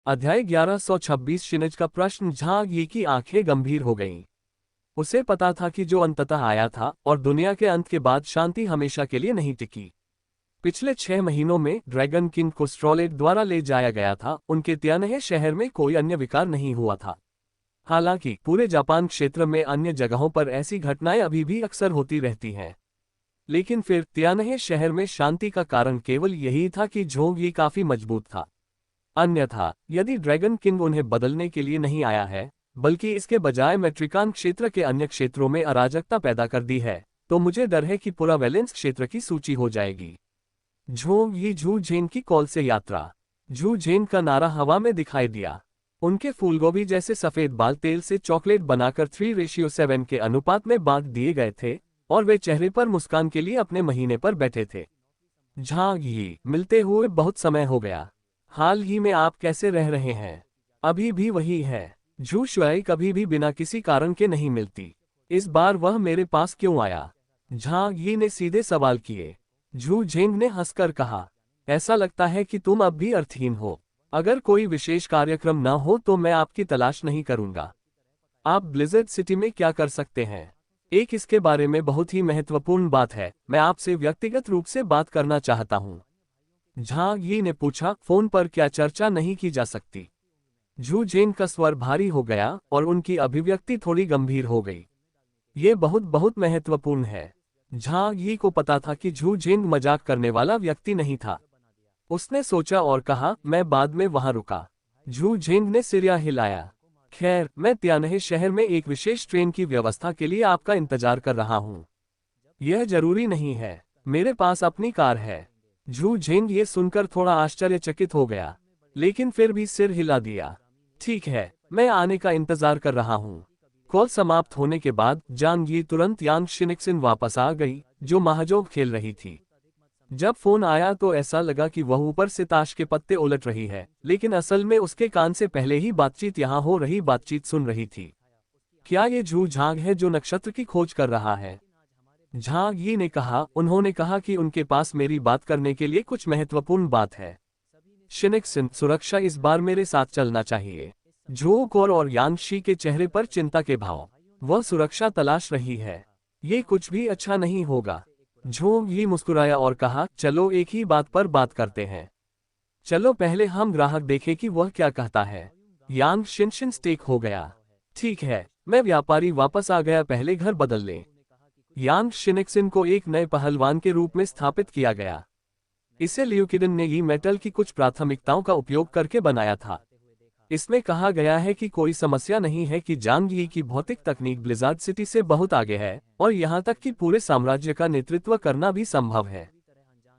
अध्याय 1126 शिनज का प्रश्न। झांग यी की आंखें गंभीर हो गईं। उसे पता था कि जो अंततः आया था और दुनिया के अंत के बाद शांति हमेशा के लिए नहीं टिकी। पिछले 6 महीनों में ड्रैगन किंग को स्ट्रॉलेट द्वारा ले जाया गया था। उनके त्यानहे शहर में कोई अन्य विकार नहीं हुआ था। हालांकि पूरे जापान क्षेत्र में अन्य जगहों पर ऐसी घटनाएं अभी भी अक्सर होती रहती हैं। लेकिन फिर त्यानहे शहर में शांति का कारण केवल यही था कि झोंग यी काफी मजबूत था। अन्यथा यदि ड्रैगन किंग उन्हें बदलने के लिए नहीं आया है, बल्कि इसके बजाय मेट्रिकान क्षेत्र के अन्य क्षेत्रों में अराजकता पैदा कर दी है, तो मुझे डर है कि पूरा वेलेंस क्षेत्र की सूची हो जाएगी। झोंग यी झू झेन की कॉल से यात्रा। झू झेन का नारा हवा में दिखाई दिया। उनके फूलगोभी जैसे सफेद बाल तेल से चॉकलेट बनाकर 3:7 के अनुपात में बांट दिए गए थे और वे चेहरे पर मुस्कान के लिए अपने महीने पर बैठे थे। झांग यी, मिलते हुए बहुत समय हो गया। हाल ही में आप कैसे रह रहे हैं? अभी भी वही है। झू शुआई कभी भी बिना किसी कारण के नहीं मिलती। इस बार वह मेरे पास क्यों आया? झांग यी ने सीधे सवाल किए। झू झेंग ने हंसकर कहा, ऐसा लगता है कि तुम अब भी अर्थहीन हो। अगर कोई विशेष कार्यक्रम न हो तो मैं आपकी तलाश नहीं करूंगा। आप ब्लिज़र्ड सिटी में क्या कर सकते हैं? एक इसके बारे में बहुत ही महत्वपूर्ण बात है। मैं आपसे व्यक्तिगत रूप से बात करना चाहता हूं। झांग यी ने पूछा, फोन पर क्या चर्चा नहीं की जा सकती? झू झेन का स्वर भारी हो गया और उनकी अभिव्यक्ति थोड़ी गंभीर हो गई। ये बहुत बहुत महत्वपूर्ण है। झांग यी को पता था कि झू झेन मजाक करने वाला व्यक्ति नहीं था। उसने सोचा और कहा, मैं बाद में वहां रुका। झू झेन ने सिर हिलाया। खैर, मैं त्यानहे शहर में एक विशेष ट्रेन की व्यवस्था के लिए आपका इंतजार कर रहा हूं। यह जरूरी नहीं है, मेरे पास अपनी कार है। झू झेन ये सुनकर थोड़ा आश्चर्यचकित हो गया, लेकिन फिर भी सिर हिला दिया। ठीक है, मैं आने का इंतजार कर रहा हूँ। कॉल समाप्त होने के बाद जांग यी तुरंत यांग शिनिक्सिन वापस आ गई, जो महाजोग खेल रही थी। जब फोन आया तो ऐसा लगा कि वह ऊपर से ताश के पत्ते उलट रही है, लेकिन असल में उसके कान से पहले ही बातचीत यहाँ हो रही बातचीत सुन रही थी। क्या ये झू झांग है जो नक्षत्र की खोज कर रहा है? झांग यी ने कहा। उन्होंने कहा कि उनके पास मेरी बात करने के लिए कुछ महत्वपूर्ण बात है। शिनिक्सिन, सुरक्षा इस बार मेरे साथ चलना चाहिए। झू कोर और यांगशी के चेहरे पर चिंता के भाव। वह सुरक्षा तलाश रही है। ये कुछ भी अच्छा नहीं होगा। झोंग यी मुस्कुराया और कहा, चलो एक ही बात पर बात करते हैं। चलो पहले हम ग्राहक देखें कि वह क्या कहता है। यांग शिनशिन स्टेक हो गया। ठीक है, मैं व्यापारी वापस आ गया, पहले घर बदल लें। यांग शिनिक्सिन को एक नए पहलवान के रूप में स्थापित किया गया। इसे ल्यूकिडन ने यी मेटल की कुछ प्राथमिकताओं का उपयोग करके बनाया था। इसमें कहा गया है कि कोई समस्या नहीं है कि जांग यी की भौतिक तकनीक ब्लिज़ार्ड सिटी से बहुत आगे है और यहाँ तक कि पूरे साम्राज्य का नेतृत्व करना भी संभव है।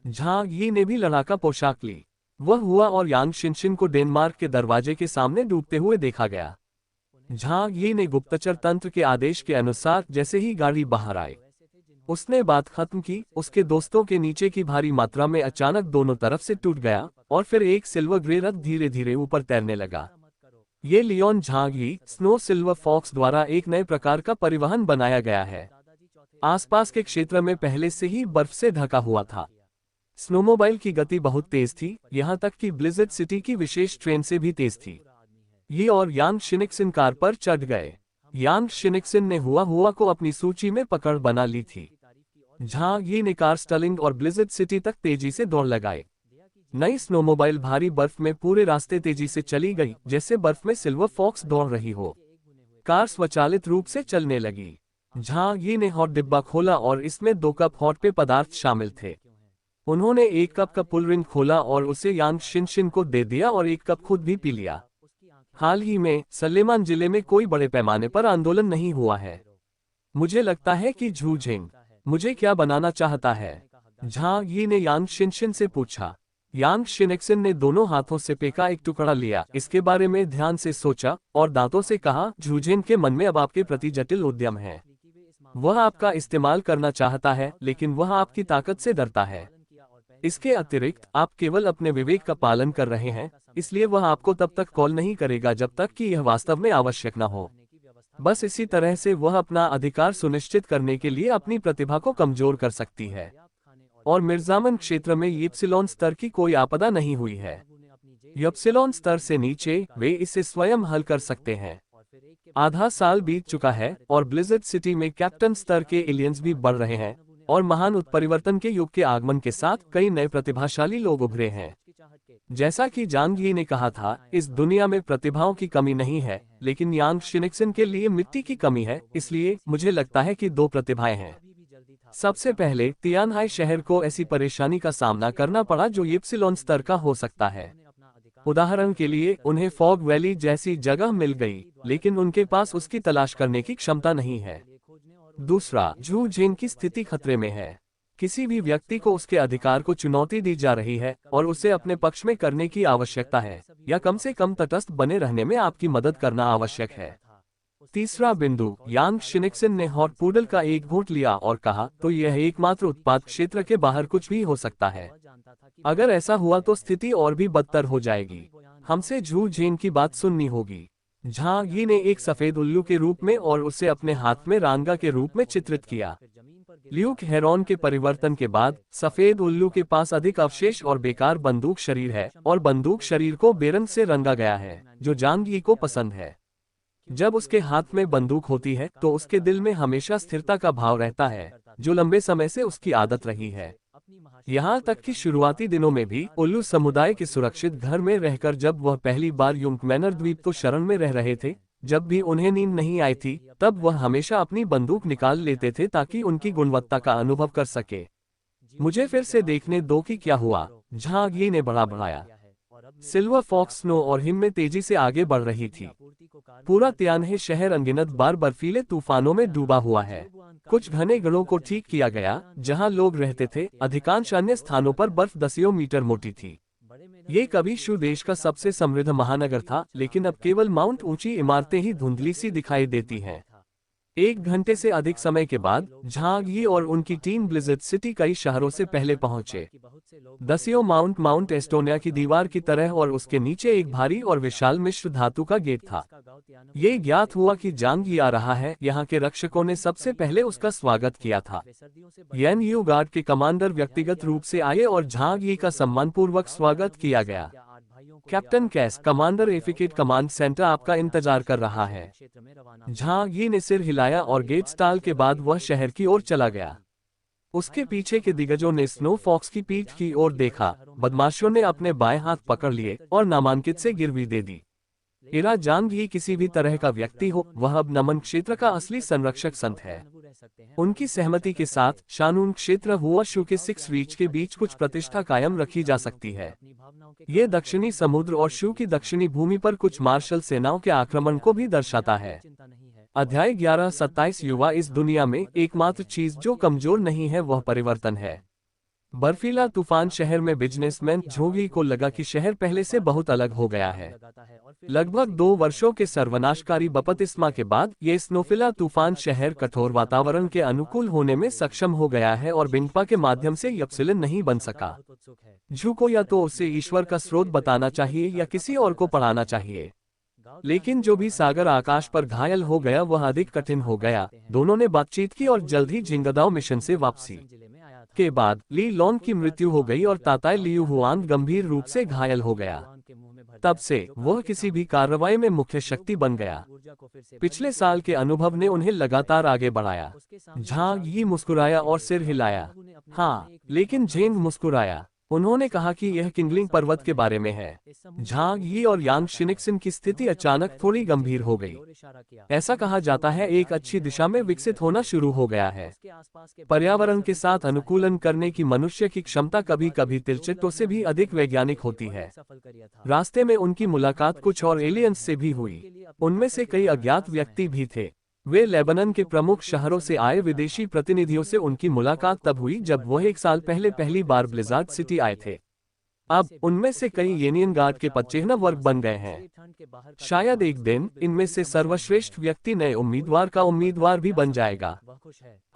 झांग यी ने भी लड़ाका पोशाक ली। वह हुआ और यांग शिनशिन को डेनमार्क के दरवाजे के सामने डूबते हुए देखा गया। झांग यी ने गुप्तचर तंत्र के आदेश के अनुसार जैसे ही गाड़ी बाहर आई, उसने बात खत्म की, उसके दोस्तों के नीचे की भारी मात्रा में अचानक दोनों तरफ से टूट गया और फिर एक सिल्वर ग्रे रथ धीरे धीरे ऊपर तैरने लगा। ये लियोन झांग यी स्नो सिल्वर फॉक्स द्वारा एक नए प्रकार का परिवहन बनाया गया है। आसपास के क्षेत्र में पहले से ही बर्फ से ढका हुआ था। स्नोमोबाइल की गति बहुत तेज थी, यहाँ तक कि ब्लिज़र्ड सिटी की विशेष ट्रेन से भी तेज थी। ये और यांग शिनिक्सिन कार पर चढ़ गए। यांग शिनिक्सिन ने हुआ को अपनी सूची में पकड़ बना ली थी। झांग यी ने कार स्टलिंग और ब्लिज़र्ड सिटी तक तेजी से दौड़ लगाए। नई स्नोमोबाइल भारी बर्फ में पूरे रास्ते तेजी से चली गई, जैसे बर्फ में सिल्वर फॉक्स दौड़ रही हो। कार स्वचालित रूप से चलने लगी। झांग यी ने हॉट डिब्बा खोला और इसमें 2 कप हॉट पेय पदार्थ शामिल थे। उन्होंने 1 कप का पुलरिन खोला और उसे यांग शिनशिन को दे दिया और 1 कप खुद भी पी लिया। हाल ही में सलेमान जिले में कोई बड़े पैमाने पर आंदोलन नहीं हुआ है। मुझे लगता है कि झू झेंग मुझे क्या बनाना चाहता है? झांग यी ने यांग शिनशिन से पूछा। यांग शिनिक्सिन ने दोनों हाथों से पे का एक टुकड़ा लिया, इसके बारे में ध्यान से सोचा और दांतों से कहा, झू झेन के मन में अब आपके प्रति जटिल उद्यम है। वह आपका इस्तेमाल करना चाहता है, लेकिन वह आपकी ताकत से डरता है। इसके अतिरिक्त आप केवल अपने विवेक का पालन कर रहे हैं, इसलिए वह आपको तब तक कॉल नहीं करेगा जब तक कि यह वास्तव में आवश्यक न हो। बस इसी तरह से वह अपना अधिकार सुनिश्चित करने के लिए अपनी प्रतिभा को कमजोर कर सकती है। और मिर्जामन क्षेत्र में यिप्सिलॉन स्तर की कोई आपदा नहीं हुई है। यप्सिलॉन स्तर से नीचे, वे इसे स्वयं हल कर सकते हैं। आधा साल बीत चुका है और ब्लिज़र्ड सिटी में कैप्टन स्तर के एलियंस भी बढ़ रहे हैं, और महान उत्परिवर्तन के युग के आगमन के साथ कई नए प्रतिभाशाली लोग उभरे हैं। जैसा कि जांग यी ने कहा था, इस दुनिया में प्रतिभाओं की कमी नहीं है, लेकिन यांग शिनिक्सन के लिए मिट्टी की कमी है, इसलिए मुझे लगता है कि 2 प्रतिभाएं हैं। सबसे पहले तियानहाई शहर को ऐसी परेशानी का सामना करना पड़ा जो यप्सिलॉन स्तर का हो सकता है। उदाहरण के लिए, उन्हें फॉग वैली जैसी जगह मिल गई, लेकिन उनके पास उसकी तलाश करने की क्षमता नहीं है। दूसरा, झू झेन की स्थिति खतरे में है। किसी भी व्यक्ति को उसके अधिकार को चुनौती दी जा रही है और उसे अपने पक्ष में करने की आवश्यकता है, या कम से कम तटस्थ बने रहने में आपकी मदद करना आवश्यक है। तीसरा बिंदु, यांग शिनिक्सन ने हॉट पूडल का एक घूंट लिया और कहा, तो यह एकमात्र उत्पाद क्षेत्र के बाहर कुछ भी हो सकता है। अगर ऐसा हुआ तो स्थिति और भी बदतर हो जाएगी। हमसे झू झेन की बात सुननी होगी। झांग यी ने एक सफेद उल्लू के रूप में और उसे अपने हाथ में रांगा के रूप में चित्रित किया। ल्यूक हेरॉन के परिवर्तन के बाद सफेद उल्लू के पास अधिक अवशेष और बेकार बंदूक शरीर है, और बंदूक शरीर को बेरंग से रंगा गया है, जो जांग यी को पसंद है। जब उसके हाथ में बंदूक होती है तो उसके दिल में हमेशा स्थिरता का भाव रहता है, जो लंबे समय से उसकी आदत रही है। यहाँ तक कि शुरुआती दिनों में भी उल्लू समुदाय के सुरक्षित घर में रहकर, जब वह पहली बार यूंगमैनर द्वीप तो शरण में रह रहे थे, जब भी उन्हें नींद नहीं आई थी, तब वह हमेशा अपनी बंदूक निकाल लेते थे ताकि उनकी गुणवत्ता का अनुभव कर सके। मुझे फिर से देखने दो कि क्या हुआ, झांग यी ने बढ़ाया। सिल्वर फॉक्स स्नो और हिम में तेजी से आगे बढ़ रही थी। पूरा तियानहे शहर अनगिनत बार बर्फीले तूफानों में डूबा हुआ है। कुछ घने गढ़ों को ठीक किया गया जहां लोग रहते थे, अधिकांश अन्य स्थानों पर बर्फ दसियों मीटर मोटी थी। ये कभी शू देश का सबसे समृद्ध महानगर था, लेकिन अब केवल माउंट ऊंची इमारतें ही धुंधली सी दिखाई देती हैं। 1 घंटे से अधिक समय के बाद झांग यी और उनकी टीम ब्लिज़र्ड सिटी कई शहरों से पहले पहुंचे। दसियों माउंट एस्टोनिया की दीवार की तरह, और उसके नीचे एक भारी और विशाल मिश्र धातु का गेट था। ये ज्ञात हुआ कि जांग यी आ रहा है। यहाँ के रक्षकों ने सबसे पहले उसका स्वागत किया था। येन यू गार्ड के कमांडर व्यक्तिगत रूप से आए और झांग यी का सम्मानपूर्वक स्वागत किया गया। कैप्टन कैस, कमांडर एफिकेट कमांड सेंटर आपका इंतजार कर रहा है। झांग यी ने सिर हिलाया और गेट स्टाल के बाद वह शहर की ओर चला गया। उसके पीछे के दिग्गजों ने स्नो फॉक्स की पीठ की ओर देखा। बदमाशों ने अपने बाएं हाथ पकड़ लिए और नामांकित से गिरवी दे दी। इरा जांग यी किसी भी तरह का व्यक्ति हो, वह अब नमन क्षेत्र का असली संरक्षक संत है। उनकी सहमति के साथ शानून क्षेत्र हुआ शू के 6 रीच के बीच कुछ प्रतिष्ठा कायम रखी जा सकती है। ये दक्षिणी समुद्र और शू की दक्षिणी भूमि पर कुछ मार्शल सेनाओं के आक्रमण को भी दर्शाता है। अध्याय 11-27 युवा, इस दुनिया में एकमात्र चीज जो कमजोर नहीं है वह परिवर्तन है। बर्फीला तूफान शहर में बिजनेसमैन झोगी को लगा कि शहर पहले से बहुत अलग हो गया है। लगभग 2 वर्षों के सर्वनाशकारी बपतिस्मा के बाद ये स्नोफिला तूफान शहर कठोर वातावरण के अनुकूल होने में सक्षम हो गया है और बिंगपा के माध्यम से यप्सिलन नहीं बन सका। झू को या तो उसे ईश्वर का स्रोत बताना चाहिए या किसी और को पढ़ाना चाहिए, लेकिन जो भी सागर आकाश पर घायल हो गया वह अधिक कठिन हो गया। दोनों ने बातचीत की और जल्द ही जिंगदाओ मिशन से वापसी के बाद ली लॉन्ग की मृत्यु हो गई और ताताई लियू हुआंग गंभीर रूप से घायल हो गया। तब से वह किसी भी कार्रवाई में मुख्य शक्ति बन गया। पिछले साल के अनुभव ने उन्हें लगातार आगे बढ़ाया। झांग यी मुस्कुराया और सिर हिलाया। हाँ, लेकिन झेंग मुस्कुराया। उन्होंने कहा कि यह किंगलिंग पर्वत के बारे में है। झांग यी और यांग शिनिक्सन की स्थिति अचानक थोड़ी गंभीर हो गई। ऐसा कहा जाता है एक अच्छी दिशा में विकसित होना शुरू हो गया है। पर्यावरण के साथ अनुकूलन करने की मनुष्य की क्षमता कभी कभी तिलचित्तों से भी अधिक वैज्ञानिक होती है। रास्ते में उनकी मुलाकात कुछ और एलियंस से भी हुई। उनमें से कई अज्ञात व्यक्ति भी थे। वे लेबनान के प्रमुख शहरों से आए विदेशी प्रतिनिधियों से उनकी मुलाकात तब हुई जब वह 1 साल पहले पहली बार ब्लिज़ार्ड सिटी आए थे। अब उनमें से कई येनियन गार्ड के 55 वर्ग बन गए हैं। शायद एक दिन इनमें से सर्वश्रेष्ठ व्यक्ति नए उम्मीदवार का उम्मीदवार भी बन जाएगा।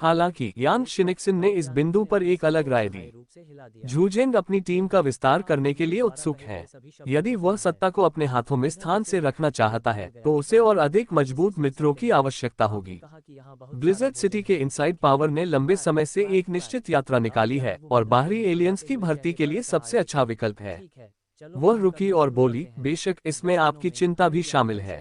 हालांकि यांग शिनिक्सन ने इस बिंदु पर एक अलग राय दी। झूझेंग अपनी टीम का विस्तार करने के लिए उत्सुक है। यदि वह सत्ता को अपने हाथों में स्थान से रखना चाहता है तो उसे और अधिक मजबूत मित्रों की आवश्यकता होगी। ब्लिज़र्ड सिटी के इनसाइड पावर ने लंबे समय से एक निश्चित यात्रा निकाली है और बाहरी एलियंस की भर्ती के लिए सबसे अच्छा विकल्प है। वह रुकी और बोली, बेशक इसमें आपकी चिंता भी शामिल है।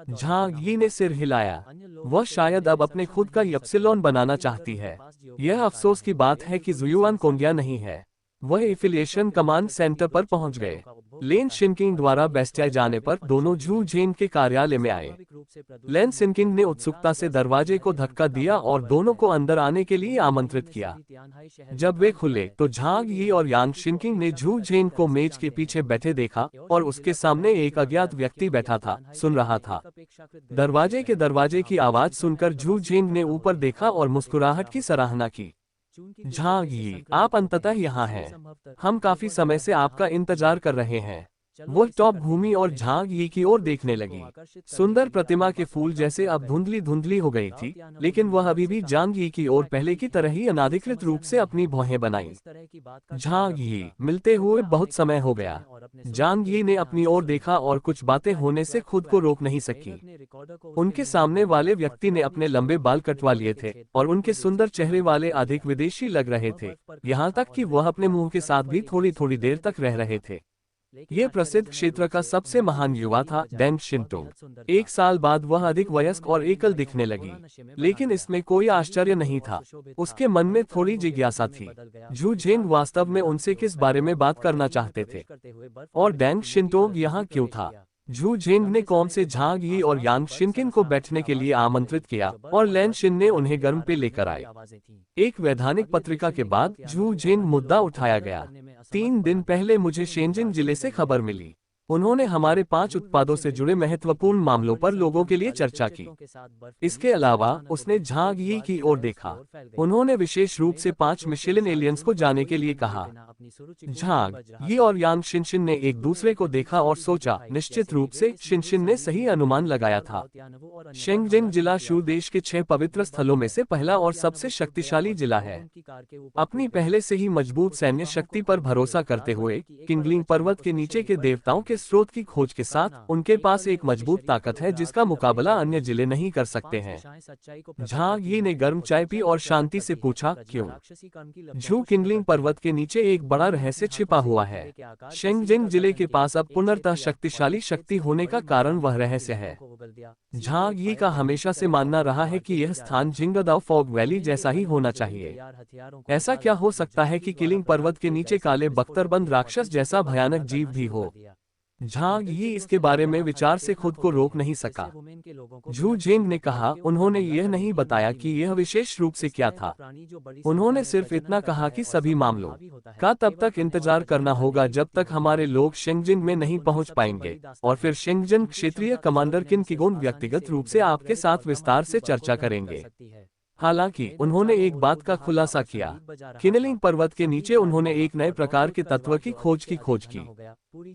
झांग यी ने सिर हिलाया। वह शायद अब अपने खुद का यप्सिलॉन बनाना चाहती है। यह अफसोस की बात है कि जुयुआन कोंगिया नहीं है। वह एफिलिएशन कमांड सेंटर पर पहुंच गए। लेन शिनकिंग द्वारा बेस्टियाए जाने पर दोनों झू झेन के कार्यालय में आए। लेन शिनकिंग ने उत्सुकता से दरवाजे को धक्का दिया और दोनों को अंदर आने के लिए आमंत्रित किया। जब वे खुले तो झांग यी और यांग शिनकिंग ने झू झेन को मेज के पीछे बैठे देखा और उसके सामने एक अज्ञात व्यक्ति बैठा था, सुन रहा था। दरवाजे की आवाज सुनकर झू झेन ने ऊपर देखा और मुस्कुराहट की सराहना की। झांग यी, आप अंततः यहाँ हैं। हम काफी समय से आपका इंतजार कर रहे हैं। वह टॉप घूमी और झांग यी की ओर देखने लगी। सुंदर प्रतिमा के फूल जैसे अब धुंधली धुंधली हो गई थी, लेकिन वह अभी भी झांग यी की ओर पहले की तरह ही अनाधिकृत रूप से अपनी भौहें बनाई। झांग यी, मिलते हुए बहुत समय हो गया। झांग यी ने अपनी ओर देखा और कुछ बातें होने से खुद को रोक नहीं सकी। उनके सामने वाले व्यक्ति ने अपने लंबे बाल कटवा लिए थे और उनके सुंदर चेहरे वाले अधिक विदेशी लग रहे थे, यहाँ तक कि वह अपने मुंह के साथ भी थोड़ी थोड़ी देर तक रह रहे थे। ये प्रसिद्ध क्षेत्र का सबसे महान युवा था डेंग शिनटोंग। 1 साल बाद वह अधिक वयस्क और एकल दिखने लगी, लेकिन इसमें कोई आश्चर्य नहीं था। उसके मन में थोड़ी जिज्ञासा थी। झू झेन वास्तव में उनसे किस बारे में बात करना चाहते थे और डेंग शिनटोंग यहाँ क्यों था। झू झेन ने कौन से झांग यी और यांग शिनकिन को बैठने के लिए आमंत्रित किया और लैन शिन ने उन्हें गर्म पे लेकर आए। एक वैधानिक पत्रिका के बाद झू झेन मुद्दा उठाया गया। 3 दिन पहले मुझे शेनजिन जिले से खबर मिली। उन्होंने हमारे 5 उत्पादों से जुड़े महत्वपूर्ण मामलों पर लोगों के लिए चर्चा की। इसके अलावा उसने झांग यी की ओर देखा। उन्होंने विशेष रूप से 5 मिशेलिन एलियंस को जाने के लिए कहा। झांग यी और यांग शिनशिन ने एक दूसरे को देखा और सोचा, निश्चित रूप से शिनशिन ने सही अनुमान लगाया था। शेंगजिन जिला शू देश के 6 पवित्र स्थलों में से पहला और सबसे शक्तिशाली जिला है। अपनी पहले से ही मजबूत सैन्य शक्ति पर भरोसा करते हुए किंगलिंग पर्वत के नीचे के देवताओं के स्रोत की खोज के साथ उनके पास एक मजबूत ताकत है जिसका मुकाबला अन्य जिले नहीं कर सकते हैं। झांग यी ने गर्म चाय पी और शांति से पूछा, क्यों? झू किंगलिंग पर्वत के नीचे एक बड़ा रहस्य छिपा हुआ है। शेंगजिन जिले के पास अब पुनर्तः शक्तिशाली शक्ति होने का कारण वह रहस्य है। झांग यी का हमेशा से मानना रहा है कि यह स्थान जिंगदाओ फॉग वैली जैसा ही होना चाहिए। ऐसा क्या हो सकता है कि किलिंग पर्वत के नीचे काले बख्तरबंद राक्षस जैसा भयानक जीव भी हो? झांग यी इसके बारे में विचार से खुद को रोक नहीं सका। झू झेन ने कहा, उन्होंने यह नहीं बताया कि यह विशेष रूप से क्या था। उन्होंने सिर्फ इतना कहा कि सभी मामलों का तब तक इंतजार करना होगा जब तक हमारे लोग शेंगजिन में नहीं पहुंच पाएंगे, और फिर शेंगजिन क्षेत्रीय कमांडर किन किगोन व्यक्तिगत रूप से आपके साथ विस्तार से चर्चा करेंगे। हालांकि उन्होंने एक बात का खुलासा किया, किनलिंग पर्वत के नीचे उन्होंने एक नए प्रकार के तत्व की खोज की।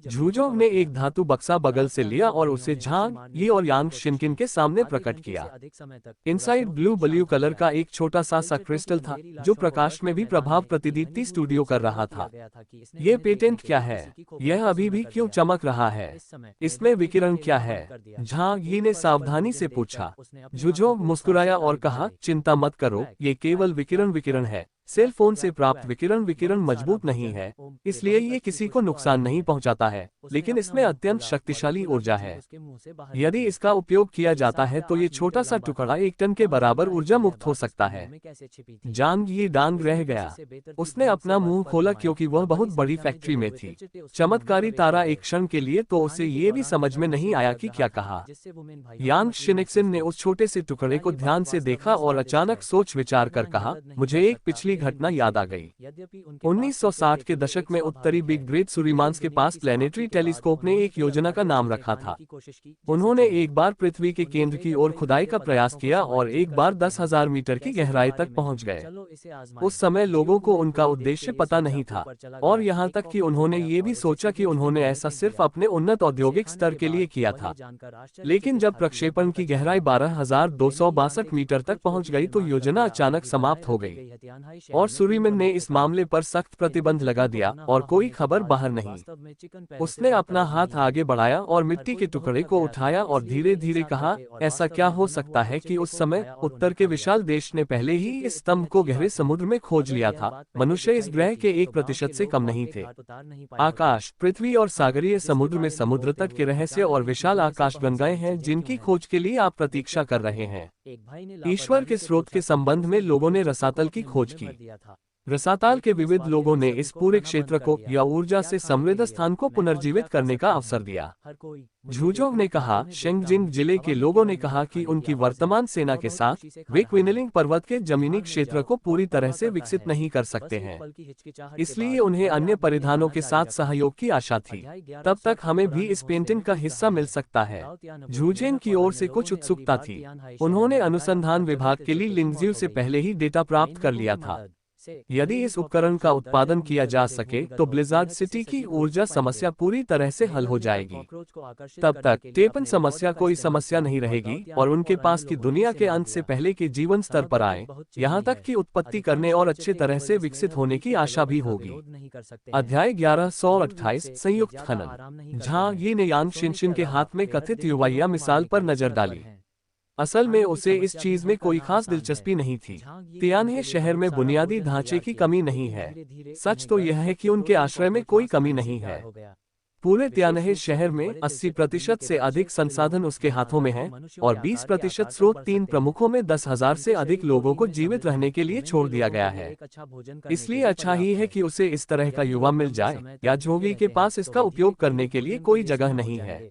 झूझोंग ने एक धातु बक्सा बगल से लिया और उसे झांग यी और यांग शिनकिन के सामने प्रकट किया। इनसाइड ब्लू कलर का एक छोटा सा क्रिस्टल था जो प्रकाश में भी प्रभाव प्रतिदीप्ति स्टूडियो कर रहा था। ये पेटेंट क्या है? यह अभी भी क्यों चमक रहा है? इसमें विकिरण क्या है? झांग यी ने सावधानी से पूछा। झूझोंग मुस्कुराया और कहा, चिंता मत करो, ये केवल विकिरण है। सेल फोन से प्राप्त विकिरण मजबूत नहीं है, इसलिए ये किसी को नुकसान नहीं पहुंचाता है, लेकिन इसमें अत्यंत शक्तिशाली ऊर्जा है। यदि इसका उपयोग किया जाता है तो ये छोटा सा टुकड़ा 1 टन के बराबर ऊर्जा मुक्त हो सकता है। झांग यी डांग रह गया। उसने अपना मुंह खोला क्योंकि वह बहुत बड़ी फैक्ट्री में थी। चमत्कारी तारा एक क्षण के लिए तो उसे ये भी समझ में नहीं आया कि क्या कहा। यांग शिनिक्सिन ने उस छोटे से टुकड़े को ध्यान से देखा और अचानक सोच विचार कर कहा, मुझे एक पिछली घटना याद आ गई। 1960 के दशक में उत्तरी बिग ग्रेट सूरीमांस के पास प्लेनेटरी टेलीस्कोप ने एक योजना का नाम रखा था। उन्होंने एक बार पृथ्वी के केंद्र की ओर खुदाई का प्रयास किया और एक बार 10,000 मीटर की गहराई तक पहुंच गए। उस समय लोगों को उनका उद्देश्य पता नहीं था और यहाँ तक कि उन्होंने ये भी सोचा कि उन्होंने ऐसा सिर्फ अपने उन्नत औद्योगिक स्तर के लिए किया था। लेकिन जब प्रक्षेपण की गहराई 12,262 मीटर तक पहुंच गई तो योजना अचानक समाप्त हो गई। और सुरीमन ने इस मामले पर सख्त प्रतिबंध लगा दिया और कोई खबर बाहर नहीं। उसने अपना हाथ आगे बढ़ाया और मिट्टी के टुकड़े को उठाया और धीरे धीरे कहा, ऐसा क्या हो सकता है कि उस समय उत्तर के विशाल देश ने पहले ही इस स्तंभ को गहरे समुद्र में खोज लिया था। मनुष्य इस ग्रह के 1% से कम नहीं थे। आकाश, पृथ्वी और सागरीय समुद्र में समुद्र तट के रहस्य और विशाल आकाशगंगाएं हैं जिनकी खोज के लिए आप प्रतीक्षा कर रहे हैं। ईश्वर के स्रोत के संबंध में लोगों ने रसातल की खोज की। रसाताल के विविध लोगों ने इस पूरे क्षेत्र को या ऊर्जा से समृद्ध स्थान को पुनर्जीवित करने का अवसर दिया। झूझोंग ने कहा, शेंगजिंग जिले के लोगों ने कहा कि उनकी वर्तमान सेना के साथ वे क्विनलिंग पर्वत के जमीनी क्षेत्र को पूरी तरह से विकसित नहीं कर सकते हैं, इसलिए उन्हें अन्य परिधानों के साथ सहयोग की आशा थी। तब तक हमें भी इस पेंटिंग का हिस्सा मिल सकता है। झूझेंग की ओर से कुछ उत्सुकता थी। उन्होंने अनुसंधान विभाग के लिए लिंगजियो से पहले ही डेटा प्राप्त कर लिया था। यदि इस उपकरण का उत्पादन किया जा सके तो ब्लिजार्ड सिटी की ऊर्जा समस्या पूरी तरह से हल हो जाएगी। तब तक टेपन समस्या कोई समस्या नहीं रहेगी और उनके पास की दुनिया के अंत से पहले के जीवन स्तर पर आए, यहाँ तक कि उत्पत्ति करने और अच्छे तरह से विकसित होने की आशा भी होगी। अध्याय 1128 संयुक्त खनन। झांग यी ने यांग शिनशिन के हाथ में कथित युवाइया मिसाल पर नजर डाली। असल में उसे इस चीज में कोई खास दिलचस्पी नहीं थी। तियानहे शहर में बुनियादी ढांचे की कमी नहीं है। सच तो यह है कि उनके आश्रय में कोई कमी नहीं है। पूरे तियानहे शहर में 80% से अधिक संसाधन उसके हाथों में हैं और 20% स्रोत 3 प्रमुखों में 10,000 से अधिक लोगों को जीवित रहने के लिए छोड़ दिया गया है। इसलिए अच्छा ही है कि उसे इस तरह का युवा मिल जाए या जोगी के पास इसका उपयोग करने के लिए कोई जगह नहीं है।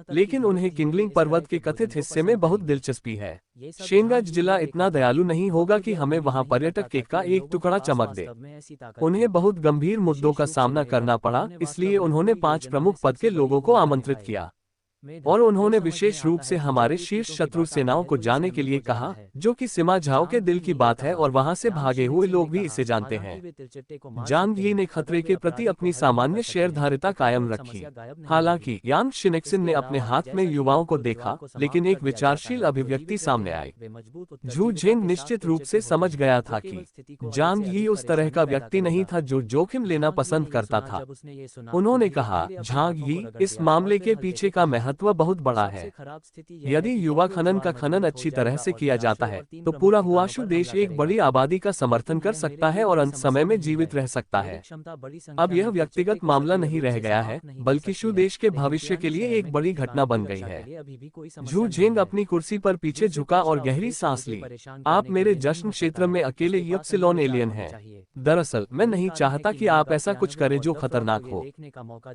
लेकिन उन्हें किंगलिंग पर्वत के कथित हिस्से में बहुत दिलचस्पी है। शेंगज जिला इतना दयालु नहीं होगा कि हमें वहां पर्यटक केक का एक टुकड़ा चमक दे। उन्हें बहुत गंभीर मुद्दों का सामना करना पड़ा, इसलिए उन्होंने 5 प्रमुख पद के लोगों को आमंत्रित किया और उन्होंने विशेष रूप से हमारे शीर्ष शत्रु सेनाओं को जाने के लिए कहा, जो कि सिमा झाओ के दिल की बात है और वहां से भागे हुए लोग भी इसे जानते हैं। जांग यी ने खतरे के प्रति अपनी सामान्य शेयरधारिता कायम रखी। हालांकि यांग शिनेक्सिन ने अपने हाथ में युवाओं को देखा, लेकिन एक विचारशील अभिव्यक्ति सामने आई। झू झेंग निश्चित रूप से समझ गया था कि जांग यी उस तरह का व्यक्ति नहीं था जो जोखिम लेना पसंद करता था। उन्होंने कहा, झांग यी, इस मामले के पीछे का महत्व बहुत बड़ा है। यदि युवा खनन का खनन अच्छी तरह से किया जाता है तो पूरा हुआशु देश एक बड़ी आबादी का समर्थन कर सकता है और अंत समय में जीवित रह सकता है। अब यह व्यक्तिगत मामला नहीं रह गया है, बल्कि शु देश के भविष्य के लिए एक बड़ी घटना बन गई है। झू झेंग अपनी कुर्सी पर पीछे झुका और गहरी सांस ली। आप मेरे जश्न क्षेत्र में अकेले एप्सिलॉन एलियन हैं। दरअसल मैं नहीं चाहता कि आप ऐसा कुछ करें जो खतरनाक हो,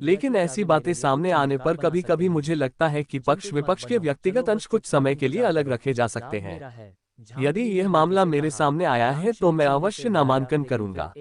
लेकिन ऐसी बातें सामने आने पर कभी कभी मुझे लगता है कि पक्ष विपक्ष के व्यक्तिगत अंश कुछ समय के लिए अलग रखे जा सकते हैं। यदि यह मामला मेरे सामने आया है तो मैं अवश्य नामांकन करूंगा।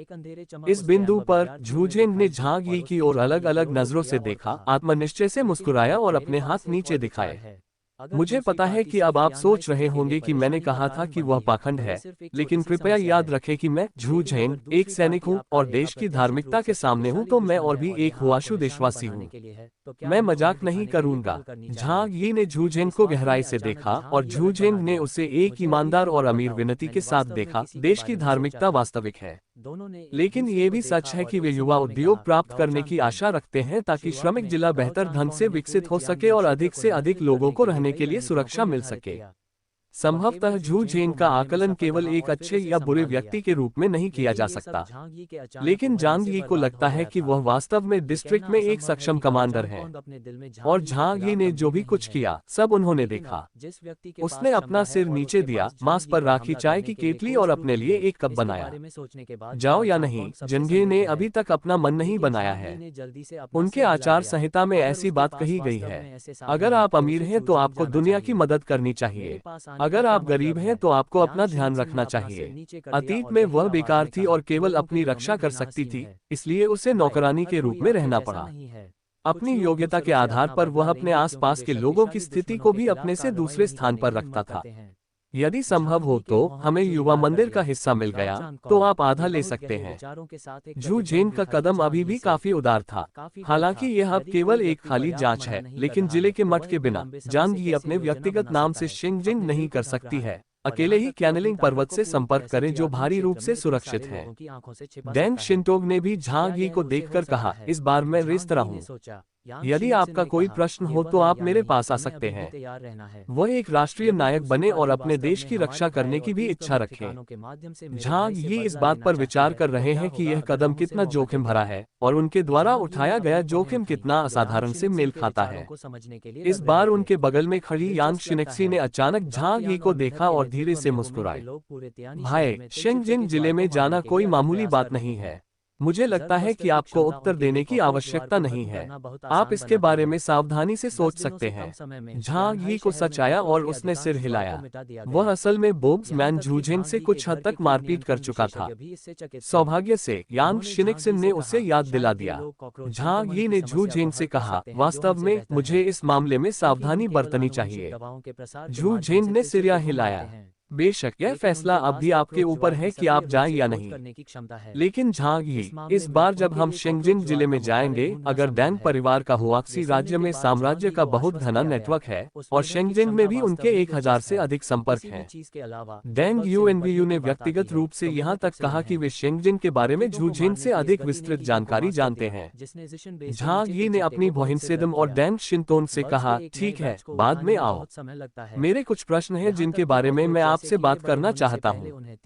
इस बिंदु पर झू झेंग ने झांग यी की ओर अलग अलग नजरों से देखा, आत्मनिश्चय से मुस्कुराया और अपने हाथ नीचे दिखाए। मुझे पता है कि अब आप सोच रहे होंगे कि मैंने कहा था कि वह पाखंड है, लेकिन कृपया याद रखें कि मैं झू झेंग एक सैनिक हूं और देश की धार्मिकता के सामने हूं तो मैं और भी एक हुआशु देशवासी हूं। मैं मजाक नहीं करूंगा। झांग यी ने झू झेंग को गहराई से देखा और झू झेंग ने उसे एक ईमानदार और अमीर विनती के साथ देखा। देश की धार्मिकता वास्तविक है, लेकिन ये भी सच है कि वे युवा उद्योग प्राप्त करने की आशा रखते हैं ताकि श्रमिक जिला बेहतर ढंग से विकसित हो सके और अधिक से अधिक लोगों को रहने के लिए सुरक्षा मिल सके। संभवतः झू झेंग का आकलन केवल एक अच्छे या बुरे व्यक्ति के रूप में नहीं किया जा सकता, लेकिन जांग यी को लगता है कि वह वास्तव में डिस्ट्रिक्ट में एक सक्षम कमांडर है। और झांग यी ने जो भी कुछ किया सब उन्होंने देखा। उसने अपना सिर नीचे दिया, मांस पर राखी चाय की केतली और अपने लिए एक कप बनाया। जाओ या नहीं, जंगे ने अभी तक अपना मन नहीं बनाया है। उनके आचार संहिता में ऐसी बात कही गई है, अगर आप अमीर हैं तो आपको दुनिया की मदद करनी चाहिए, अगर आप गरीब हैं तो आपको अपना ध्यान रखना चाहिए। अतीत में वह बेकार थी और केवल अपनी रक्षा कर सकती थी, इसलिए उसे नौकरानी के रूप में रहना पड़ा। अपनी योग्यता के आधार पर वह अपने आसपास के लोगों की स्थिति को भी अपने से दूसरे स्थान पर रखता था। यदि संभव हो तो हमें युवा मंदिर का हिस्सा मिल गया तो आप आधा ले सकते हैं। झू झेंग का कदम अभी भी काफी उदार था। हालांकि यह अब केवल एक खाली जांच है, लेकिन जिले के मठ के बिना जांग यी अपने व्यक्तिगत नाम से शिंगजिंग नहीं कर सकती है। अकेले ही कैनलिंग पर्वत से संपर्क करें जो भारी रूप से सुरक्षित है। डेंग शिंटोग ने भी झांग ही को देखकर कहा, इस बार मैं रेस्तरा हूँ। यदि आपका कोई प्रश्न हो तो आप मेरे पास आ सकते हैं। वह एक राष्ट्रीय नायक बने और अपने देश की रक्षा करने की भी इच्छा रखें। झांग ही इस बात पर विचार कर रहे हैं कि यह कदम कितना जोखिम भरा है और उनके द्वारा उठाया गया जोखिम कितना असाधारण से मेल खाता है। इस बार उनके बगल में खड़ी यांग शिनेक्सी ने अचानक झांग ही को देखा और धीरे से मुस्कुराए। भाई, शेंगजिंग जिले में जाना कोई मामूली बात नहीं है। मुझे लगता है कि आपको उत्तर देने की आवश्यकता नहीं है। आप इसके बारे में सावधानी से सोच सकते हैं। झांग ही को सच आया और उसने सिर हिलाया। वह असल में बोब्स मैन झूझेंग से कुछ हद तक मारपीट कर चुका था। सौभाग्य से यांग शिनेक्सिन ने उसे याद दिला दिया। झांग ही ने झूझेंग से कहा, वास्तव में मुझे इस मामले में सावधानी बरतनी चाहिए। झूझेंग ने सिर हिलाया। बेशक यह फैसला अब भी आपके ऊपर है कि आप जाएं या नहीं। लेकिन झांग ही, इस बार जब हम शेंगजिंग जिले में जाएंगे, अगर डैंग परिवार का हुआक्सी राज्य में साम्राज्य का बहुत घना नेटवर्क है और शेंगजिंग में भी उनके 1000 से अधिक संपर्क हैं। डेंग यूएनबीयू ने व्यक्तिगत रूप से यहाँ तक कहा कि वे शेंगजिंग के बारे में झूझेंग से अधिक विस्तृत जानकारी जानते हैं। झांग ही ने अपनी बहिन और डेंग शिंतोन से कहा, ठीक है, बाद में आओ। मेरे कुछ प्रश्न हैं जिनके बारे में मैं आपसे बात करना चाहता हूँ।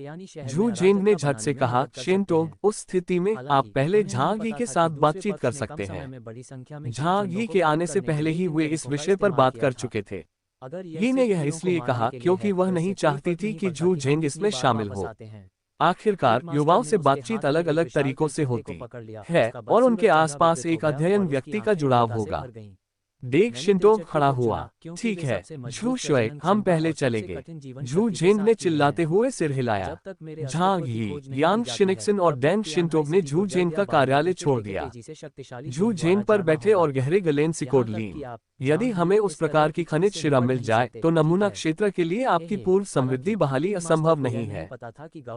झूझेंग ने झट से कहा, शेंटोग, उस स्थिति में आप पहले झांग ही के साथ बातचीत कर सकते हैं। झांग ही के आने से पहले ही वे इस विषय पर बात कर चुके थे। ही ने यह इसलिए कहा क्योंकि वह नहीं चाहती थी कि झूझेंग इसमें शामिल हो। आखिरकार युवाओं से बातचीत अलग अलग तरीकों से होती है और उनके आसपास एक अध्ययन व्यक्ति का जुड़ाव होगा। डेग शिंटोग खड़ा हुआ। ठीक है झू शुए, हम पहले चलेंगे। झू झेंग ने चिल्लाते हुए सिर हिलाया। झांग ही, यांग शिनेक्सिन और डेंग शिंटोग ने झू झेंग का कार्यालय छोड़ दिया। झू झेंग पर बैठे और गहरे गलेन सिकोड़ ली। यदि हमें उस प्रकार की खनिज शिरा मिल जाए तो नमूना क्षेत्र के लिए आपकी पूर्व समृद्धि बहाली असंभव नहीं है।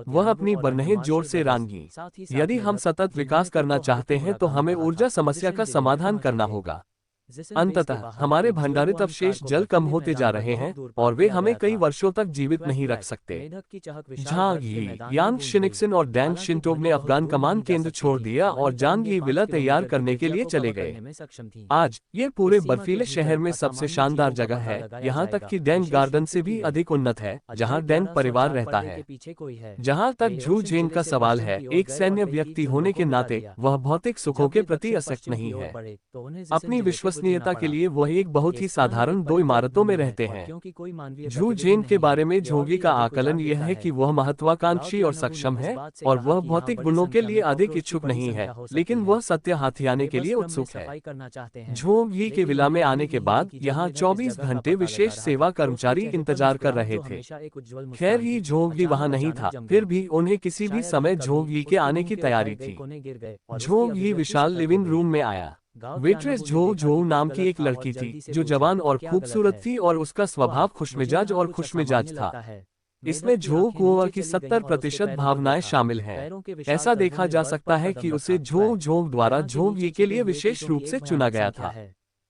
वह अपनी बरनें जोर से रांगी। यदि हम सतत विकास करना चाहते हैं तो हमें ऊर्जा समस्या का समाधान करना होगा। अंततः हमारे भंडारित अवशेष जल कम होते जा रहे हैं और वे हमें कई वर्षों तक जीवित नहीं रख सकते। झांग ही, यांग शिनेक्सिन और डेंग शिंटोग ने अफगान कमान केंद्र छोड़ दिया और जांग ही विला तैयार करने के लिए चले गए। आज ये पूरे बर्फीले शहर में सबसे शानदार जगह है, यहाँ तक कि डेंग गार्डन से भी अधिक उन्नत है, जहाँ डेंग परिवार रहता है। जहाँ तक झू झेंग का सवाल है, एक सैन्य व्यक्ति होने के नाते वह भौतिक सुखों के प्रति आसक्त नहीं है। अपनी विश्वसनीयता के लिए वह एक बहुत ही साधारण 2 इमारतों में रहते हैं। झू झेंग के बारे में झोंगी का आकलन यह है कि वह महत्वाकांक्षी और सक्षम है और वह भौतिक गुणों के लिए अधिक इच्छुक नहीं है, लेकिन वह सत्य हाथियाने के लिए उत्सुक है। झोंगी के विला में आने के बाद यहाँ 24 घंटे विशेष सेवा कर्मचारी इंतजार कर रहे थे। खैर ही झोंगी वहाँ नहीं था, फिर भी उन्हें किसी भी समय झोंगी के आने की तैयारी थी। झोंगी विशाल लिविंग रूम में आया। वेट्रेस झो झो नाम की एक लड़की थी जो जवान और खूबसूरत थी और उसका स्वभाव खुशमिजाज और खुशमिजाज था। इसमें झो कुआ की 70% भावनाएं शामिल हैं। ऐसा देखा जा सकता है कि उसे झो झोंग द्वारा झोंगी के लिए विशेष रूप से चुना गया था।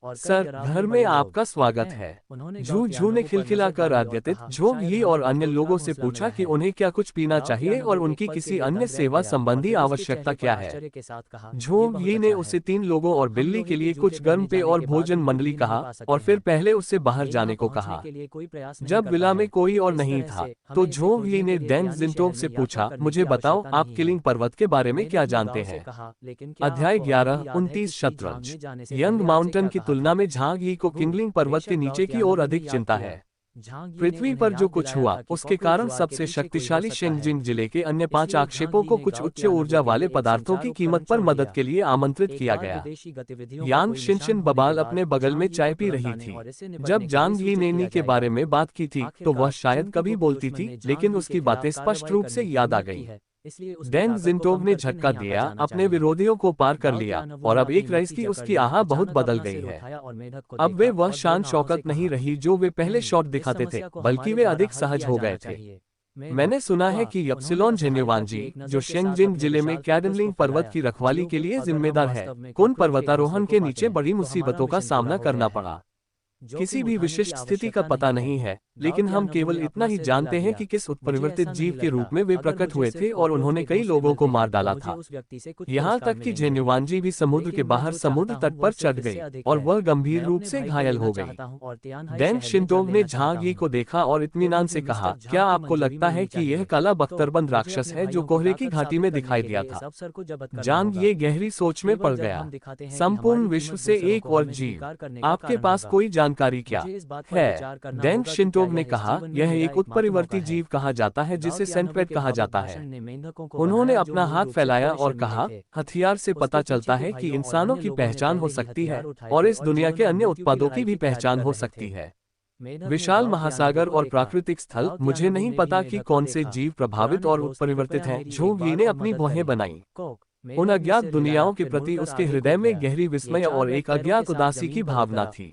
सर, घर में आपका स्वागत है। झू झू ने खिलखिलाकर आद्यतित झोंगी और अन्य लोगों से पूछा कि उन्हें क्या कुछ पीना चाहिए और उनकी किसी अन्य सेवा संबंधी आवश्यकता क्या है। झोंगी ने उसे 3 लोगों और बिल्ली के लिए कुछ गर्म पेय और भोजन मंडली कहा और फिर पहले उससे बाहर जाने को कहा। जब विला में कोई और नहीं था तो झोंगी ने डेंग जिंटोग से पूछा, मुझे बताओ आप किलिंग पर्वत के बारे में क्या जानते हैं। अध्याय 11, 29 शतरंज। यंग माउंटेन की तुलना में झांग ही को किंगलिंग पर्वत के नीचे की ओर अधिक चिंता है। पृथ्वी पर जो कुछ हुआ उसके कारण सबसे शक्तिशाली शेंगजिंग जिले के अन्य 5 आक्षेपों को कुछ उच्च ऊर्जा वाले पदार्थों की कीमत पर मदद के लिए आमंत्रित किया गया। यांग शिनशिन बबाल अपने बगल में चाय पी रही थी। जब जांग ही नेनी के बारे में बात की थी तो वह शायद कभी बोलती थी, लेकिन उसकी बातें स्पष्ट रूप से याद आ गई। डेंग जिंटोग ने झटका दिया, अपने विरोधियों को पार कर लिया और अब एक रईस की उसकी आह बहुत बदल गई है। अब वे वह शान शौकत नहीं रही जो वे पहले शॉट दिखाते थे, बल्कि वे अधिक सहज हो गए थे। मैंने सुना है कि यप्सिलॉन जेन्युवांजी, जो शेंगजिंग जिले में कैडनलिंग पर्वत की रखवाली के लिए जिम्मेदार है, कुन पर्वतारोहण के नीचे बड़ी मुसीबतों का सामना करना पड़ा। किसी भी विशिष्ट स्थिति का पता नहीं है, लेकिन हम केवल इतना ही जानते हैं कि किस उत्परिवर्तित जीव के रूप में वे प्रकट हुए थे और उन्होंने कई लोगों को मार डाला था। यहाँ तक कि जेन्युवांजी भी समुद्र के बाहर समुद्र तट पर चढ़ गई और वह गंभीर रूप से घायल हो गई। डेंग शिनटोग ने झांग यी को देखा और इत्मीनान से कहा, क्या आपको लगता है कि यह काला बख्तरबंद राक्षस है जो कोहरे की घाटी में दिखाई दिया था? झांग यी गहरी सोच में पड़ गया। संपूर्ण विश्व से एक और जीव, आपके पास कोई जानकारी क्या है? डेंग शिनटोग ने कहा, यह एक उत्परिवर्ती जीव कहा जाता है जिसे सेंट्रोइड कहा जाता है। उन्होंने अपना हाथ फैलाया और कहा, हथियार से पता चलता है कि इंसानों की पहचान हो सकती है और इस दुनिया के अन्य उत्पादों की भी पहचान हो सकती है। विशाल महासागर और प्राकृतिक स्थल, मुझे नहीं पता कि कौन से जीव प्रभावित और उत्परिवर्तित हैं। झांग यी ने अपनी भौहें बनाई। उन अज्ञात दुनियाओं के प्रति उसके हृदय में गहरी विस्मय और एक अज्ञात उदासी की भावना थी।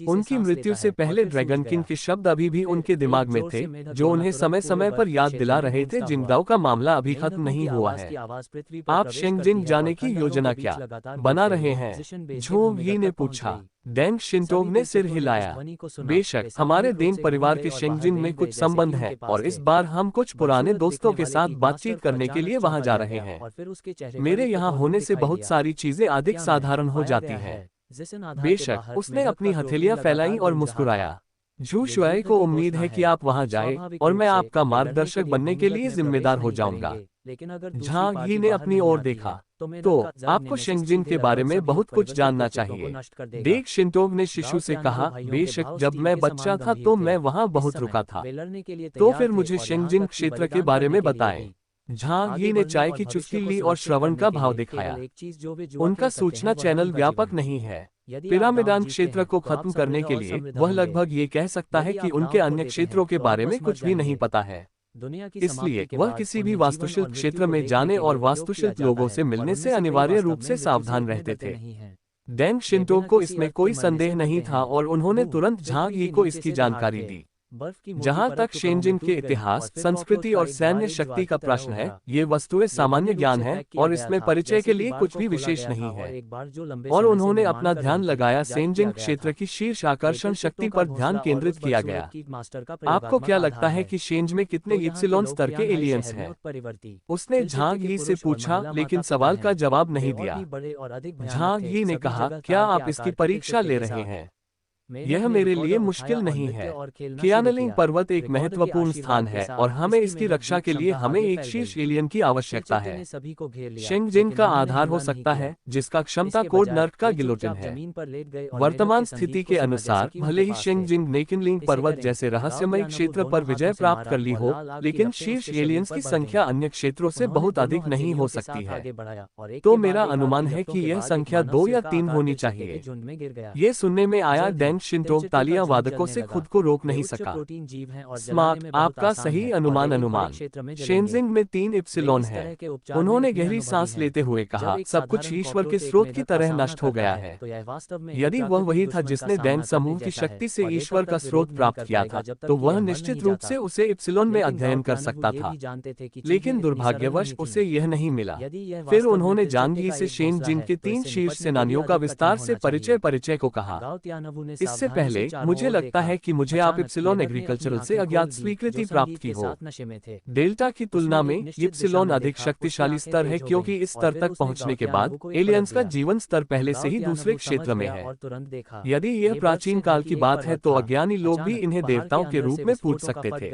उनकी मृत्यु से पहले ड्रैगन किंग के शब्द अभी भी उनके दिमाग में थे, जो उन्हें समय समय पर याद दिला रहे थे, जिंगदाओ का मामला अभी खत्म नहीं हुआ है। आप शेंगजिन जाने की योजना क्या बना रहे हैं? झांग यी ने पूछा। डेंग शिनटोग ने सिर हिलाया। बेशक, हमारे देन परिवार के शेंगजिन में कुछ संबंध है और इस बार हम कुछ पुराने दोस्तों के साथ बातचीत करने के लिए वहां जा रहे हैं। मेरे यहाँ होने से बहुत सारी चीजें अधिक साधारण हो जाती हैं। बेशक, उसने अपनी हथेलियां फैलाई और मुस्कुराया। झू शुआई को उम्मीद है कि आप वहां जाएं और मैं आपका मार्गदर्शक बनने के लिए जिम्मेदार हो जाऊंगा। झांग यी ने अपनी ओर देखा। तो आपको शेंगजिन के बारे में बहुत कुछ जानना चाहिए। डेंग शिनटोग ने शिशु से कहा, बेशक, जब मैं बच्चा था तो मैं वहां बहुत रुका था। तो फिर मुझे शेंगजिन क्षेत्र के बारे में बताएं। झांग यी ने चाय की चुस्की ली और श्रवण का भाव दिखाया। उनका सूचना चैनल व्यापक नहीं है। पिरामिडान क्षेत्र को खत्म करने के लिए वह लगभग ये कह सकता है कि उनके अन्य क्षेत्रों के बारे में कुछ भी नहीं पता है। इसलिए वह किसी भी वास्तुशिल्प क्षेत्र में जाने और वास्तुशिल्प लोगों से मिलने से अनिवार्य रूप से सावधान रहते थे। डेंग शिनटोग को इसमें कोई संदेह नहीं था और उन्होंने तुरंत झांग यी को इसकी जानकारी दी। जहां तक शेंजिन के इतिहास, संस्कृति और सैन्य शक्ति का प्रश्न है, ये वस्तुएं सामान्य ज्ञान है और इसमें परिचय के लिए कुछ भी विशेष नहीं है। और उन्होंने अपना ध्यान लगाया शेंजिन क्षेत्र की शीर्ष आकर्षण शक्ति पर ध्यान केंद्रित किया गया। आपको क्या लगता है कि शेंज में कितने इप्सिलोन स्तर के एलियंस हैं? उसने झांग यी से पूछा, लेकिन सवाल का जवाब नहीं दिया। झांग यी ने कहा, क्या आप इसकी परीक्षा ले रहे हैं? यह मेरे लिए मुश्किल नहीं है। कियानलिंग पर्वत एक महत्वपूर्ण स्थान है और हमें इसकी रक्षा के लिए हमें एक शीर्ष एलियन की आवश्यकता है। शेंगजिन का आधार हो सकता है, जिसका क्षमता कोड नर्क का गिलोटिन है। वर्तमान स्थिति के अनुसार भले ही शेंगजिन ने किनलिंग पर्वत जैसे रहस्यमय क्षेत्र पर विजय प्राप्त कर ली हो, लेकिन शीर्ष एलियंस की संख्या अन्य क्षेत्रों से बहुत अधिक नहीं हो सकती है। तो मेरा अनुमान है कि यह संख्या 2 या 3 होनी चाहिए। ये सुनने में आया। डेंग शिनटोग तालियां वादकों से खुद को रोक नहीं सका। स्मार्ट, आपका सही अनुमान। शेंजिन में 3 इप्सिलोन है। उन्होंने गहरी सांस लेते हुए कहा, सब कुछ ईश्वर के स्रोत की तरह नष्ट हो गया है। यदि वह वही था जिसने डेंग समूह की शक्ति से ईश्वर का स्रोत प्राप्त किया था, तो वह निश्चित रूप से उसे इप्सिलोन में अध्ययन कर सकता था। लेकिन दुर्भाग्यवश उसे यह नहीं मिला। फिर उन्होंने झांग यी से शेंजिन के 3 शीर्ष सेनानियों का विस्तार से परिचय को कहा। इससे पहले मुझे लगता है कि मुझे आप इप्सिलोन एग्रीकल्चरल से अज्ञात स्वीकृति प्राप्त की हो। डेल्टा की तुलना में इप्सिलोन अधिक शक्तिशाली स्तर है, क्योंकि इस स्तर तक पहुंचने के बाद एलियंस का जीवन स्तर पहले से ही दूसरे क्षेत्र में है। यदि यह प्राचीन काल की बात है तो अज्ञानी लोग भी इन्हें देवताओं के रूप में पूज सकते थे।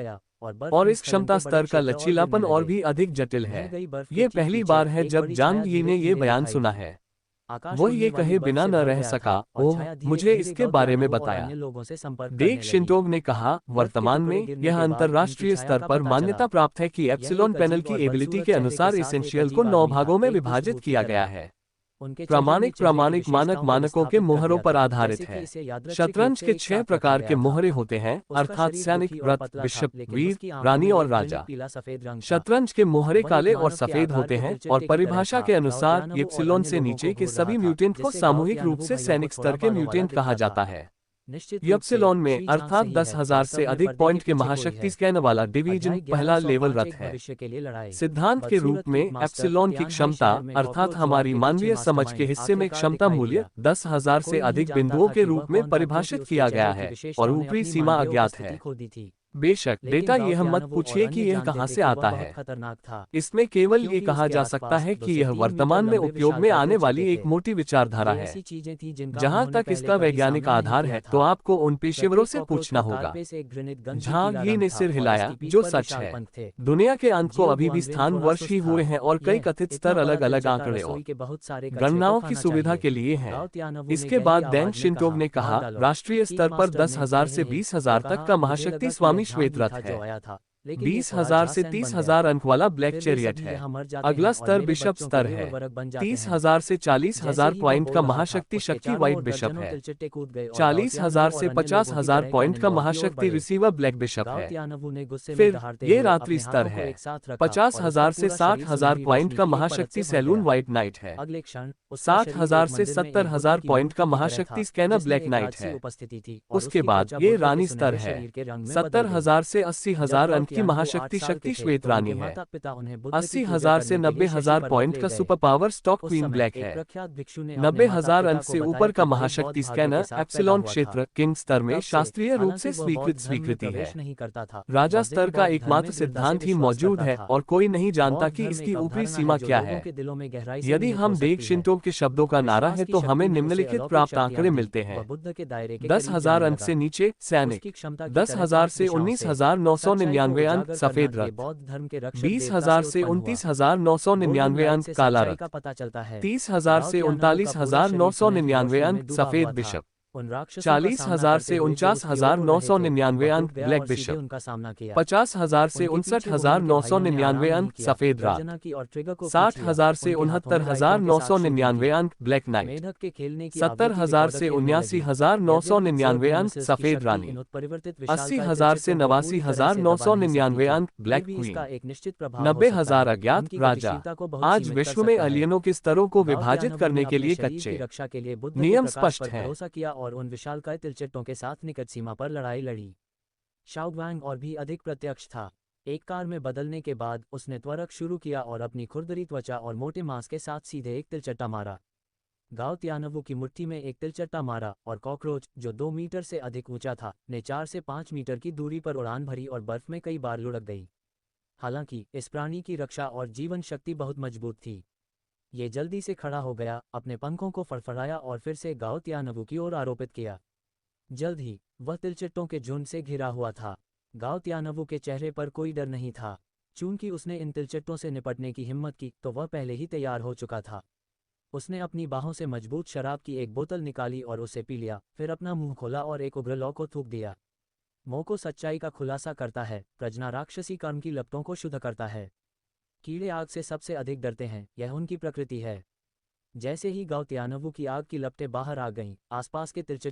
और इस क्षमता स्तर का लचीलापन और भी अधिक जटिल है। ये पहली बार है जब झांग यी ने ये बयान सुना है। वो ये कहे बिना न रह सका, ओह, मुझे इसके बारे में बताया। डेंग शिनटोग ने कहा, वर्तमान में यह अंतर्राष्ट्रीय स्तर पर मान्यता प्राप्त है कि एप्सिलॉन पैनल की एबिलिटी के अनुसार एसेंशियल को 9 भागों में विभाजित किया गया है। प्रामाणिक मानकों के मोहरों पर आधारित है। शतरंज के 6 प्रकार के मोहरे होते हैं, अर्थात सैनिक, रथ, बिशप, वीर, रानी और राजा। शतरंज के मोहरे काले और सफेद होते हैं और परिभाषा के अनुसार एप्सिलॉन से नीचे के सभी म्यूटेंट को सामूहिक रूप से सैनिक स्तर के म्यूटेंट कहा जाता है। निश्चित रूप से यप्सिलॉन में श्री झांग अर्थात सही है, 10,000 से वास्तव में अधिक पर्दे पॉइंट के के पीछे कोई महाशक्ति है। स्कैनर वाला डिवीजन अध्याय पहला लेवल 1105 रथ एक है। भविष्य के लिए लड़ाई। सिद्धांत के रूप बदसूरत में किक मास्टर, एप्सिलॉन की तियानहाई क्षमता शहर में अर्थात कॉकरोच जो हमारी आपके मानवीय पीछे समझ के मास्टरमाइंड हिस्से में आखिरकार क्षमता दिखाई मूल्य दिया। 10,000 से कोई नहीं अधिक जानता बिंदुओं था के कि वह रूप में कौन था, क्योंकि परिभाषित उसके किया गया चेहरे की है विशेषताओं और ने ऊपरी अपनी सीमा मानवीय अज्ञात उपस्थिति है। खो दी थी। बेशक लेकिन डेटा गाओ यह मत तियानवु और पूछिए कि अन्य यह जानते कहाँ थे से कि आता वह बहुत है। खतरनाक था, इसमें केवल ये क्योंकि कहा उसके जा सकता आसपास है 2 कि से यह 3 मीटर वर्तमान में लंबे उपयोग में विशालकाय आने तिल वाली चट्टे एक थे। मोटी विचारधारा ये है। ऐसी चीजें थीं जिनका जहां उन्होंने तक पहले इसका कभी वैज्ञानिक सामना नहीं आधार किया है तो था। आपको उन पेशेवरों प्रत्येक से कॉकरोच पूछना को होगा। कार्पे से एक घृणित गंध की झांग पीला ही रंग ने था सिर और हिलाया, इसकी पीठ जो पर सच विशाल है। पंख थे। दुनिया के अंत को जियो अभी भी गुआनग्विन स्थान थोड़ा वर्ष सुस्त ही था। हुए हैं और कई यह कथित इतना स्तर बड़ा अलग अलग तिलचट्टा आंकड़े रसोई के बहुत सारे कचरे को गणनाओं की खाना सुविधा चाहिए। के लिए हैं। गाओ तियानवु ने इसके गहरी बाद देंग आवाज में शिंटोग कहा, ने मार कहा डालो। राष्ट्रीय किक स्तर पर मास्टर ने 10,000 से "हे, हे" वो 20,000 तक कहा, का मुझे महाशक्ति लगा कि यह स्वामी झांग श्वेत ही रथ था जो है। आया था, लेकिन ये थोड़ा 20,000 से झांसेन बन गया। 30,000 अंक वाला ब्लैक फिर वे चैरियट सभी है। यहाँ मर जाते अगला हैं और स्तर मेरे बिशप बच्चों के स्तर लिए है। उर्वरक बन जाते हैं। 30,000 से जैसे 40,000 ही वह पॉइंट बोल का रहा था, महाशक्ति उसके शक्ति चारों व्हाइट ओर बिशप दर्जनों है। तिलचट्टे कूद गए और गाओ 40,000 तियानवु और से अन्य लोगों की 50,000 तरह पॉइंट का कैननबॉल की ओर महाशक्ति बढ़े। रिसीवर ब्लैक बिशप गाओ है। तियानवु ने गुस्से में फिर दहाड़ते ये हुए रात्रि अपने स्तर हाथों को है। एक साथ रखा और उसका 50,000 से पूरा शरीर 60,000 सुनहरी पॉइंट रोशनी का की एक परत महाशक्ति से भर सैलून गया। व्हाइट नाइट है। अगले क्षण उसका शरीर 60,000 एक से मंदिर में एक बुद्ध 70,000 की पॉइंट का मूर्ति की तरह महाशक्ति था, स्कैनर जिसमें ब्लैक एक नाइट राजसी है। उपस्थिति थी और उसके उसकी बाद त्वचा ये बुद्ध के रानी स्तर सुनहरे है। शरीर के रंग में बदल गई। 70,000 से जब 80,000 गाओ अंक की तियानवु 8 महाशक्ति साल के शक्ति थे श्वेत तो उनके रानी है। माता-पिता उन्हें बुद्ध की पूजा 80,000 से करने के लिए शशि 90,000 पर्वत पॉइंट ले का गए। सुपर पावर स्टॉक उस क्वीन समय ब्लैक एक है। प्रख्यात भिक्षु ने अपने 90,000 माता-पिता अंक को से बताया ऊपर कि का वह एक बहुत महाशक्ति भाग्य के स्कैनर साथ पैदा एप्सिलॉन हुआ था। क्षेत्र किंग स्तर में तब से, शास्त्रीय रूप हालांकि से वह बौद्ध स्वीकृत धर्म में स्वीकृति प्रवेश है। नहीं करता था, राजा वह स्तर ज़ेन का बौद्ध धर्म एकमात्र में दृढ़ता से सिद्धांत ही विश्वास मौजूद करता है था। और कोई नहीं जानता बौद्ध कि धर्म इसकी एक ऊपरी अवधारणा है सीमा जो क्या लोगों है। के दिलों में गहराई से यदि निहित हो हम देग सकती है। शिंटो के शब्दों का नारा विश्वास है की तो हमें शक्ति ने उसे निम्नलिखित अलौकिक प्राप्त शक्तियां आंकड़े दी। मिलते वह हैं। बुद्ध के दायरे के करीब 10,000 जाने अंक लगा। से नीचे सैनिक, उसकी क्षमता की तरह 10,000 5 से दिशाओं से 19,999 सच्चाई को अंक उजागर करना सफेद ये रथ, बौद्ध धर्म के रक्षक देवता 20,000 से से उत्पन्न हुआ। 29,999 गोल्डन लाइट अंक से काला सच्चाई का रथ, पता चलता है। 30,000 गाओ से तियानवु का पूरा शरीर सुनहरी 39,999 रोशनी अंक में डूबा सफेद हुआ था। बिशप, उन राक्षसों का सामना 40,000 करते से हुए जो उसकी ओर उड़ रहे थे, 49,999 वह रुक अंक गया ब्लैक और सीधे बिशप, उनका सामना किया। 50,000 से उनके पीछे वो उनके भाइयों ने आराम 59,999 नहीं अंक किया, सफेद रात, गर्जना की और ट्रिगर को खींच लिया। 60,000 से उनके हाथों में राइफलों के साथ शूटिंग 69,999 थी। अंक ब्लैक नाइट, मेढक के खेलने की आवृत्ति 70,000 रिकॉर्डर से खेलने लगी। यद्यपि जर्ब 79,999 अंक मिसिल्स की सफेद शक्ति रानी, इन उत्परिवर्तित विशालकाय 80,000 से तिलचट्टों को पूरी तरह से दबा नहीं सकती 89,999 थी, अंक फिर ब्लैक भी इसका क्वीन, एक निश्चित प्रभाव हो सकता 90,000 है। अज्ञात उनकी राजा। गतिशीलता को बहुत आज सीमित कर विश्व में सकता है। एलियनों के स्तरों को गाओ विभाजित तियानवु ने करने के अपने लिए शरीर की कच्चे रक्षा के लिए बुद्ध के नियम प्रकाश स्पष्ट पर हैं। भरोसा किया और उन विशालकाय तिलचट्टों के साथ निकट सीमा पर लड़ाई लड़ी। शाओग्वांग और भी अधिक प्रत्यक्ष था। एक कार में बदलने के बाद उसने त्वरक शुरू किया और अपनी खुरदरी त्वचा और मोटे मांस के साथ सीधे एक तिलचट्टा मारा। गाओ तियानवु की मुट्ठी में एक तिलचट्टा मारा और कॉकरोच, जो 2 मीटर से अधिक ऊंचा था, ने 4 से 5 मीटर की दूरी पर उड़ान भरी और बर्फ में कई बार लुढ़क गई। हालांकि इस प्राणी की रक्षा और जीवन शक्ति बहुत मजबूत थी। ये जल्दी से खड़ा हो गया, अपने पंखों को फड़फड़ाया और फिर से गाओ तियानवु की ओर आरोपित किया। जल्द ही वह तिलचट्टों के झुंड से घिरा हुआ था। गाओ तियानवु के चेहरे पर कोई डर नहीं था। चूंकि उसने इन तिलचट्टों से निपटने की हिम्मत की तो वह पहले ही तैयार हो चुका था। उसने अपनी बाहों से मजबूत शराब की एक बोतल निकाली और उसे पी लिया, फिर अपना मुंह खोला और एक उग्र लौ को थूक दिया। मोको सच्चाई का खुलासा करता है, प्रजना राक्षसी कर्म की लपटों को शुद्ध करता है। कीड़े आग से सबसे अधिक डरते हैं, यह उनकी प्रकृति है। जैसे ही गाओ तियानवु की आग की लपटें बाहर आ गईं, आसपास के तिलचट्टे